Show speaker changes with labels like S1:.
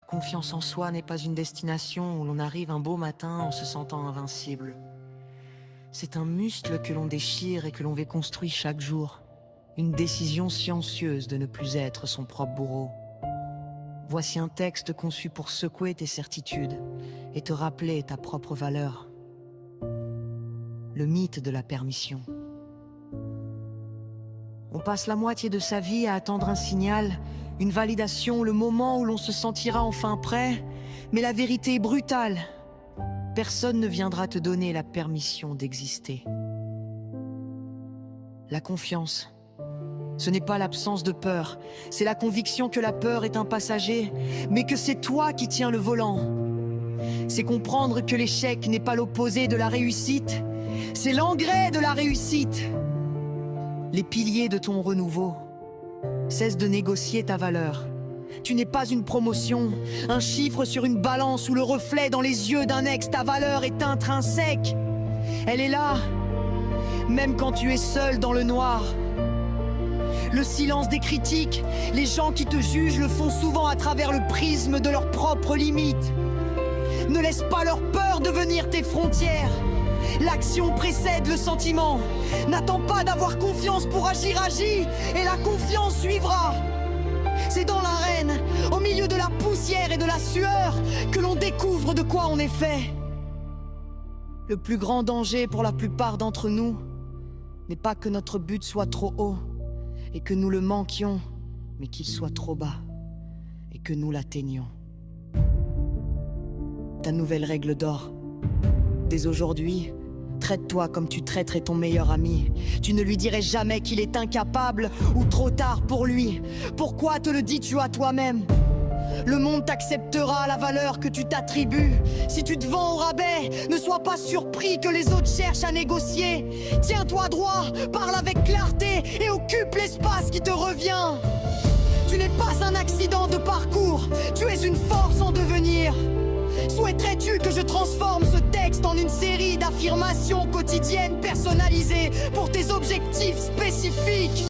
S1: Confiance en soi n'est pas une destination où l'on arrive un beau matin en se sentant invincible. C'est un muscle que l'on déchire et que l'on construit chaque jour. Une décision silencieuse de ne plus être son propre bourreau. Voici un texte conçu pour secouer tes certitudes et te rappeler ta propre valeur. Le mythe de la permission. On passe la moitié de sa vie à attendre un signal, une validation, le moment où l'on se sentira enfin prêt, mais la vérité est brutale. Personne ne viendra te donner la permission d'exister. La confiance, ce n'est pas l'absence de peur, c'est la conviction que la peur est un passager, mais que c'est toi qui tiens le volant. C'est comprendre que l'échec n'est pas l'opposé de la réussite, c'est l'engrais de la réussite. Les piliers de ton renouveau. Cesse de négocier ta valeur. Tu n'es pas une promotion, un chiffre sur une balance ou le reflet dans les yeux d'un ex. Ta valeur est intrinsèque. Elle est là, même quand tu es seul dans le noir. Le silence des critiques, les gens qui te jugent le font souvent à travers le prisme de leurs propres limites. Ne laisse pas leur peur devenir tes frontières. L'action précède le sentiment. N'attends pas d'avoir confiance pour agir, agis, et la confiance suivra. C'est dans l'arène, au milieu de la poussière et de la sueur, que l'on découvre de quoi on est fait. Le plus grand danger pour la plupart d'entre nous n'est pas que notre but soit trop haut, et que nous le manquions, mais qu'il soit trop bas, et que nous l'atteignions. Ta nouvelle règle d'or. Dès aujourd'hui, traite-toi comme tu traiterais ton meilleur ami. Tu ne lui dirais jamais qu'il est incapable ou trop tard pour lui. Pourquoi te le dis-tu à toi-même? Le monde t'acceptera la valeur que tu t'attribues. Si tu te vends au rabais, ne sois pas surpris que les autres cherchent à négocier. Tiens-toi droit, parle avec clarté et occupe l'espace qui te revient. Tu n'es pas un accident de parcours, tu es une force en devenir. Souhaiterais-tu que je transforme ce texte en une série d'affirmations quotidiennes personnalisées pour tes objectifs spécifiques?